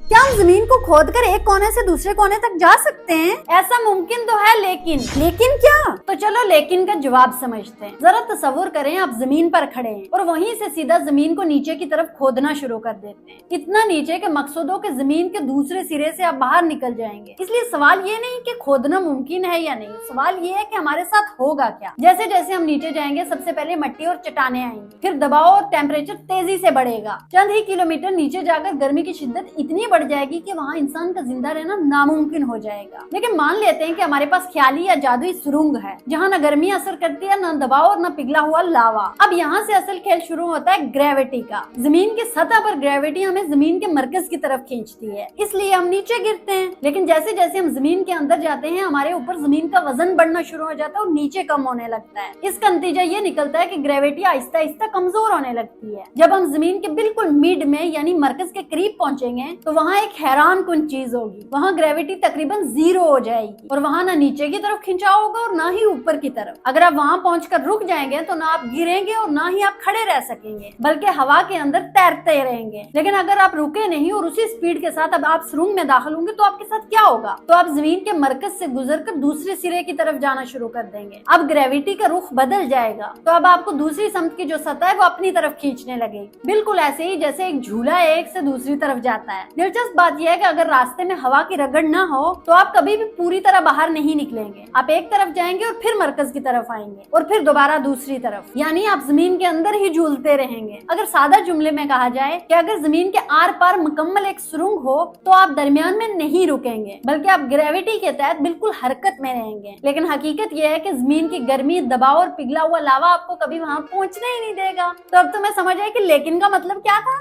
क्या हम जमीन को खोद कर एक कोने से दूसरे कोने तक जा सकते हैं? ऐसा मुमकिन तो है, लेकिन क्या? तो चलो लेकिन का जवाब समझते हैं। जरा तसव्वुर करें, आप जमीन पर खड़े हैं और वहीं से सीधा जमीन को नीचे की तरफ खोदना शुरू कर देते हैं। इतना नीचे कि मकसद हो कि जमीन के दूसरे सिरे से आप बाहर निकल जाएंगे। इसलिए सवाल ये नहीं कि खोदना मुमकिन है या नहीं, सवाल ये है कि हमारे साथ होगा क्या। जैसे जैसे हम नीचे जाएंगे, सबसे पहले मिट्टी और चट्टाने आएंगी, फिर दबाव और टेम्परेचर तेजी से बढ़ेगा। चंद ही किलोमीटर नीचे जाकर गर्मी की शिद्दत इतनी बढ़ जाएगी कि वहाँ इंसान का जिंदा रहना नामुमकिन हो जाएगा। लेकिन मान लेते हैं कि हमारे पास ख्याली या जादुई सुरंग है जहाँ न गर्मी असर करती है, न दबाव और न पिघला हुआ लावा। अब यहाँ से असल खेल शुरू होता है ग्रेविटी का। जमीन की सतह पर ग्रेविटी हमें जमीन के मरकज की तरफ खींचती है, इसलिए हम नीचे गिरते हैं। लेकिन जैसे जैसे हम जमीन के अंदर जाते हैं, हमारे ऊपर जमीन का वजन बढ़ना शुरू हो जाता है और नीचे कम होने लगता है। इसका नतीजा ये निकलता है कि ग्रेविटी आहिस्ता आहिस्ता कमजोर होने लगती है। जब हम जमीन के बिल्कुल मिड में यानी मरकज के करीब पहुंचेंगे तो वहाँ एक हैरान कुन चीज होगी। वहाँ ग्रेविटी तकरीबन 0 हो जाएगी और वहाँ ना नीचे की तरफ खिंचाव होगा और ना ही ऊपर की तरफ। अगर आप वहाँ पहुंचकर रुक जाएंगे तो ना आप गिरेंगे और ना ही आप खड़े रह सकेंगे, बल्कि हवा के अंदर तैरते रहेंगे। लेकिन अगर आप रुके नहीं और उसी स्पीड के साथ अब आप सुरंग में दाखिल होंगे तो आपके साथ क्या होगा? तो आप जमीन के मरकज से गुजरकर दूसरे सिरे की तरफ जाना शुरू कर देंगे। अब ग्रेविटी का रुख बदल जाएगा, तो अब आपको दूसरी सतह की जो सतह है वो अपनी तरफ खींचने लगेगी, बिल्कुल ऐसे ही जैसे एक झूला एक से दूसरी तरफ जाता है। दिलचस्प बात यह है कि अगर रास्ते में हवा की रगड़ ना हो तो आप कभी भी पूरी तरह बाहर नहीं निकलेंगे। आप एक तरफ जाएंगे और फिर मरकज की तरफ आएंगे और फिर दोबारा दूसरी तरफ, यानी आप जमीन के अंदर ही झूलते रहेंगे। अगर सादा जुमले में कहा जाए कि अगर जमीन के आर पार मुकम्मल एक सुरंग हो तो आप दरमियान में नहीं रुकेंगे, बल्कि आप ग्रेविटी के तहत बिल्कुल हरकत में रहेंगे। लेकिन हकीकत यह है कि जमीन की गर्मी, दबाव और पिघला हुआ लावा आपको कभी वहाँ पहुँचने ही नहीं देगा। तो अब तुम्हें समझ आया कि लेकिन का मतलब क्या था।